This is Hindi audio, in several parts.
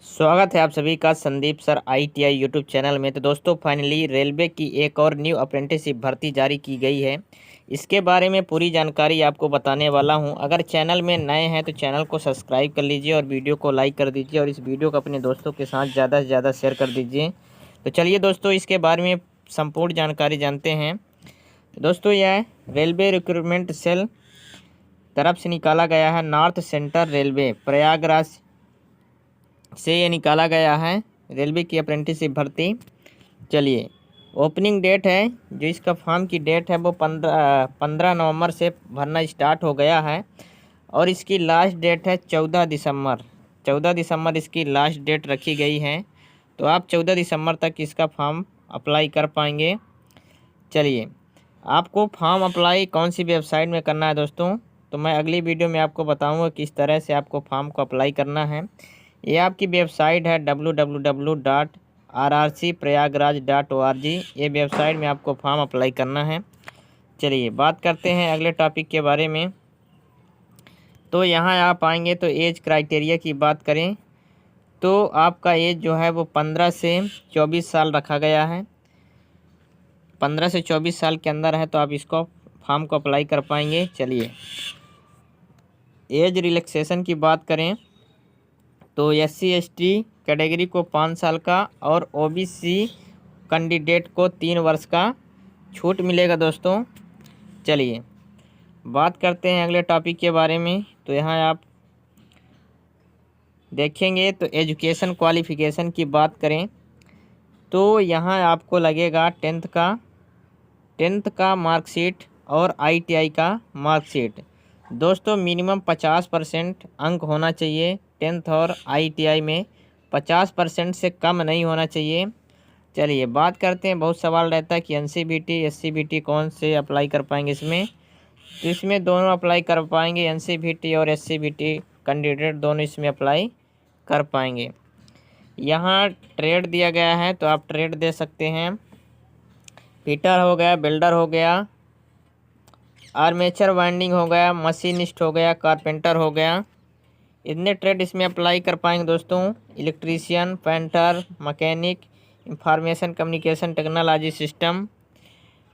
स्वागत है आप सभी का Sandeep sir ITI YouTube channel में। तो दोस्तों फाइनली रेलवे की एक और न्यू अप्रेंटिसशिप भर्ती जारी की गई है। इसके बारे में पूरी जानकारी आपको बताने वाला हूं। अगर चैनल में नए हैं तो चैनल को सब्सक्राइब कर लीजिए और वीडियो को लाइक कर दीजिए और इस वीडियो को अपने दोस्तों के साथ ज़्यादा से ज़्यादा शेयर कर दीजिए। तो चलिए दोस्तों इसके बारे में संपूर्ण जानकारी जानते हैं। दोस्तों यह रेलवे रिक्रूटमेंट सेल तरफ से निकाला गया है। नॉर्थ सेंट्रल रेलवे प्रयागराज से ये निकाला गया है रेलवे की अप्रेंटिसशिप भर्ती। चलिए ओपनिंग डेट है, जो इसका फॉर्म की डेट है वो 15 नवंबर से भरना स्टार्ट हो गया है और इसकी लास्ट डेट है 14 दिसंबर इसकी लास्ट डेट रखी गई है। तो आप 14 दिसंबर तक इसका फॉर्म अप्लाई कर पाएंगे। चलिए आपको फॉर्म अप्लाई कौन सी वेबसाइट में करना है दोस्तों, तो मैं अगली वीडियो में आपको बताऊंगा किस तरह से आपको फॉर्म को अप्लाई करना है। ये आपकी वेबसाइट है www.rrcprayagraj.org। ये वेबसाइट में आपको फॉर्म अप्लाई करना है। चलिए बात करते हैं अगले टॉपिक के बारे में। तो यहाँ आप आएंगे तो एज क्राइटेरिया की बात करें तो आपका एज जो है वो 15 से 24 साल रखा गया है। 15 से 24 साल के अंदर है तो आप इसको फॉर्म को अप्लाई कर पाएंगे। चलिए एज रिलैक्सेशन की बात करें तो SC/ST कैटेगरी को 5 साल का और OBC कैंडिडेट को 3 वर्ष का छूट मिलेगा दोस्तों। चलिए बात करते हैं अगले टॉपिक के बारे में। तो यहाँ आप देखेंगे तो एजुकेशन क्वालिफ़िकेशन की बात करें तो यहाँ आपको लगेगा 10th का मार्कशीट और ITI का मार्कशीट। दोस्तों मिनिमम 50% अंक होना चाहिए 10th और ITI में, 50% से कम नहीं होना चाहिए। चलिए बात करते हैं, बहुत सवाल रहता है कि NCVT SCVT कौन से अप्लाई कर पाएंगे इसमें। तो इसमें दोनों अप्लाई कर पाएंगे, NCVT और SCVT कैंडिडेट दोनों इसमें अप्लाई कर पाएंगे। यहाँ ट्रेड दिया गया है तो आप ट्रेड दे सकते हैं। फिटर हो गया, बिल्डर हो गया, आर्मेचर वाइंडिंग हो गया, मशीनिस्ट हो गया, कारपेंटर हो गया। इतने ट्रेड इसमें अप्लाई कर पाएंगे दोस्तों। Electrician, painter, mechanic, information communication technology system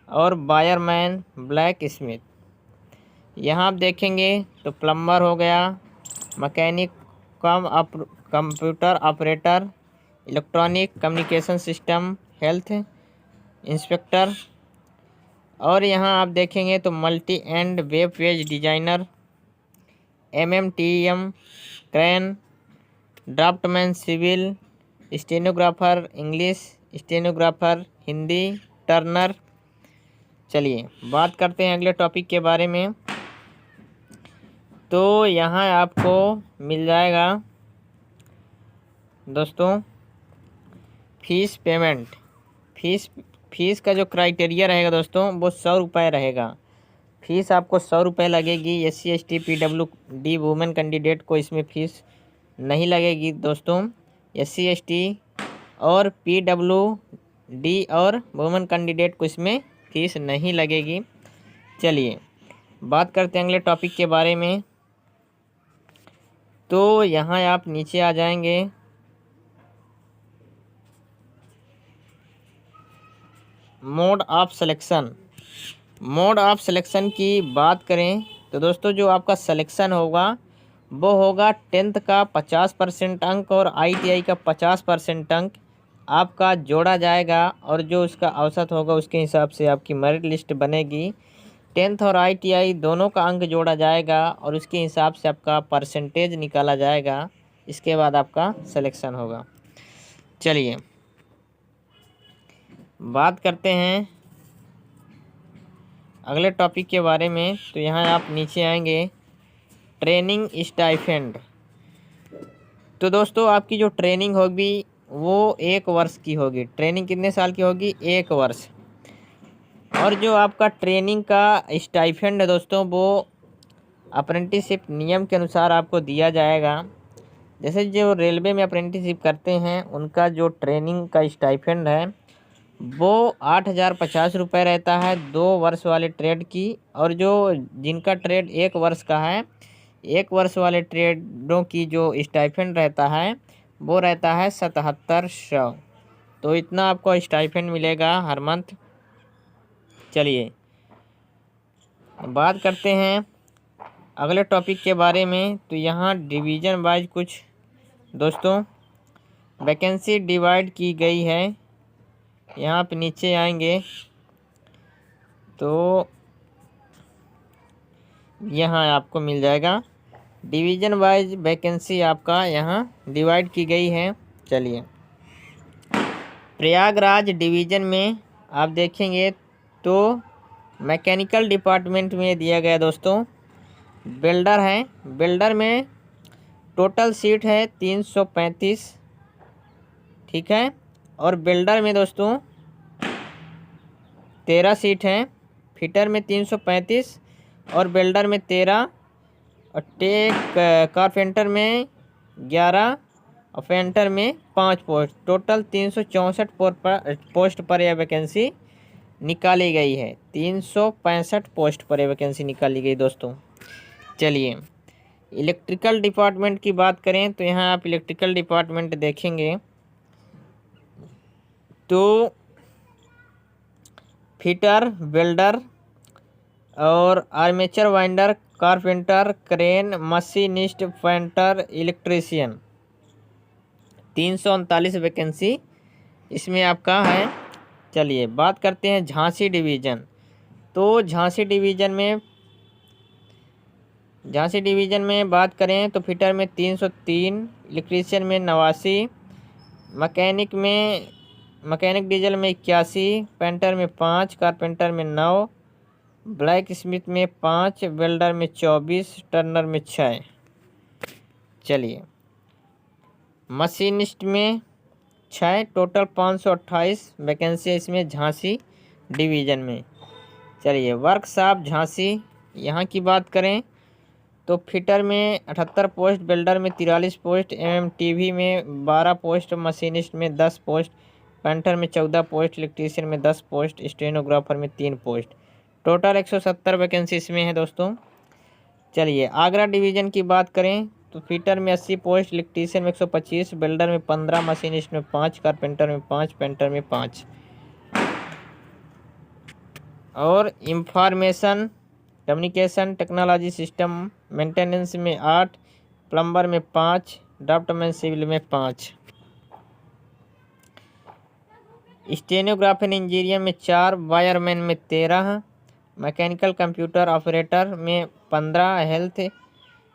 और वायरमैन, ब्लैक स्मिथ। यहाँ आप देखेंगे तो प्लम्बर हो गया, mechanic computer operator, electronic communication system, health inspector. और यहाँ आप देखेंगे तो multi and web page designer, MMTM crane, draftsman civil, stenographer English, stenographer Hindi, turner. चलिए बात करते हैं अगले टॉपिक के बारे में। तो यहाँ आपको मिल जाएगा दोस्तों फीस पेमेंट। फीस का जो क्राइटेरिया रहेगा दोस्तों वो 100 रुपये रहेगा। फीस आपको 100 रुपये लगेगी। SC/ST PWD वुमेन कैंडिडेट को इसमें फ़ीस नहीं लगेगी दोस्तों। SC/ST और PWD और वुमेन कैंडिडेट को इसमें फ़ीस नहीं लगेगी। चलिए बात करते हैं अगले टॉपिक के बारे में। तो यहाँ आप नीचे आ जाएंगे मोड ऑफ सिलेक्शन की बात करें तो दोस्तों जो आपका सिलेक्शन होगा वो होगा 10th का 50% अंक और ITI का 50% अंक आपका जोड़ा जाएगा और जो उसका औसत होगा उसके हिसाब से आपकी मेरिट लिस्ट बनेगी। 10th और ITI दोनों का अंक जोड़ा जाएगा और उसके हिसाब से आपका परसेंटेज निकाला जाएगा। इसके बाद आपका सिलेक्शन होगा। चलिए बात करते हैं अगले टॉपिक के बारे में। तो यहाँ आप नीचे आएंगे ट्रेनिंग स्टाइपेंड। तो दोस्तों आपकी जो ट्रेनिंग होगी वो 1 वर्ष की होगी। ट्रेनिंग कितने साल की होगी? 1 वर्ष। और जो आपका ट्रेनिंग का स्टाइपेंड है दोस्तों वो अप्रेंटिसशिप नियम के अनुसार आपको दिया जाएगा। जैसे जो रेलवे में अप्रेंटिसशिप करते हैं उनका जो ट्रेनिंग का स्टाइपेंड है वो 8,050 रुपये रहता है 2 वर्ष वाले ट्रेड की। और जो जिनका ट्रेड 1 वर्ष का है, 1 वर्ष वाले ट्रेडों की जो स्टाइपेंड रहता है वो रहता है 7700। तो इतना आपको स्टाइपेंड मिलेगा हर मंथ। चलिए बात करते हैं अगले टॉपिक के बारे में। तो यहाँ डिवीज़न वाइज कुछ दोस्तों वैकेंसी डिवाइड की गई है। यहाँ पे नीचे आएंगे तो यहाँ आपको मिल जाएगा डिवीज़न वाइज वैकेंसी आपका यहाँ डिवाइड की गई है। चलिए प्रयागराज डिवीज़न में आप देखेंगे तो मैकेनिकल डिपार्टमेंट में दिया गया दोस्तों। बिल्डर है, बिल्डर में टोटल सीट है 335, ठीक है। और बिल्डर में दोस्तों 13 सीट हैं। फिटर में 335 और बिल्डर में 13 और कारपेंटर में 11 और पेंटर में 5 पोस्ट। टोटल 364 पोस्ट पर यह वैकेंसी निकाली गई है। 365 पोस्ट पर यह वैकेंसी निकाली गई दोस्तों। चलिए इलेक्ट्रिकल डिपार्टमेंट की बात करें तो यहाँ आप इलेक्ट्रिकल डिपार्टमेंट देखेंगे तो फिटर, बिल्डर और armature winder, carpenter, crane, machinist, painter, electrician 339 vacancy इसमें आपका है। चलिए बात करते हैं झांसी डिवीज़न। तो झांसी डिवीज़न में बात करें तो फिटर में 303, इलेक्ट्रीशियन में 89, मैकेनिक डीजल में 81, पेंटर में 5, कारपेंटर में 9, ब्लैक स्मिथ में 5, वेल्डर में 24, टर्नर में 6। चलिए मशीनिस्ट में 6, टोटल 528 वैकेंसी इसमें झांसी डिवीज़न में। चलिए वर्कशॉप झांसी यहाँ की बात करें तो फिटर में 78 पोस्ट, बिल्डर में 43 पोस्ट, एमएमटीवी में 12 पोस्ट, मशीनिस्ट में 10 पोस्ट, पेंटर में 14 पोस्ट, इलेक्ट्रीशियन में 10 पोस्ट, स्टेनोग्राफर में 3 पोस्ट। टोटल 170 वैकेंसी इसमें है दोस्तों। चलिए आगरा डिवीज़न की बात करें तो फिटर में 80 पोस्ट, इलेक्ट्रीशियन में 125, बिल्डर में 15, मशीनिस्ट में 5, कारपेंटर में 5, पेंटर में 5। और information communication technology system maintenance में 8, प्लम्बर में 5, ड्राफ्टमैन सिविल में 5, स्टेनोग्राफर इंजीनियर में 4, वायरमैन में 13, मैकेनिकल कंप्यूटर ऑपरेटर में 15, हेल्थ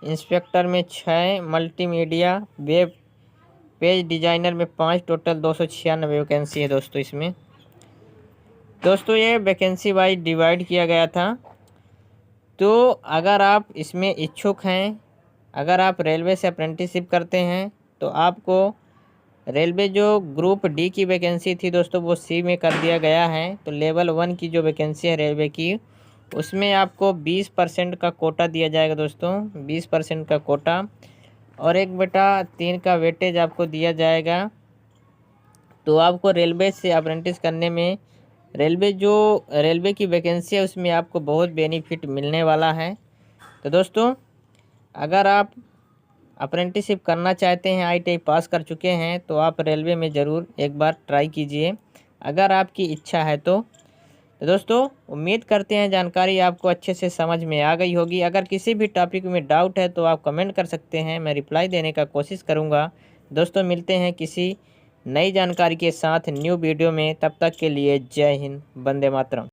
इंस्पेक्टर में 6, मल्टीमीडिया वेब पेज डिजाइनर में 5। टोटल 296 वैकेंसी है दोस्तों इसमें। दोस्तों ये वैकेंसी वाइज डिवाइड किया गया था। तो अगर आप इसमें इच्छुक हैं, अगर आप रेलवे से अप्रेंटिसशिप करते हैं तो आपको रेलवे जो ग्रुप डी की वैकेंसी थी दोस्तों वो सी में कर दिया गया है। तो लेवल 1 की जो वैकेंसी है रेलवे की उसमें आपको 20% का कोटा दिया जाएगा दोस्तों, 20% का कोटा और 1/3 का वेटेज आपको दिया जाएगा। तो आपको रेलवे से अप्रेंटिस करने में रेलवे की वैकेंसी है उसमें आपको बहुत बेनिफिट मिलने वाला है। तो दोस्तों अगर आप अप्रेंटिसशिप करना चाहते हैं, आईटीआई पास कर चुके हैं तो आप रेलवे में ज़रूर एक बार ट्राई कीजिए अगर आपकी इच्छा है तो दोस्तों उम्मीद करते हैं जानकारी आपको अच्छे से समझ में आ गई होगी। अगर किसी भी टॉपिक में डाउट है तो आप कमेंट कर सकते हैं, मैं रिप्लाई देने का कोशिश करूँगा। दोस्तों मिलते हैं किसी नई जानकारी के साथ न्यू वीडियो में, तब तक के लिए जय हिंद, वंदे मातरम।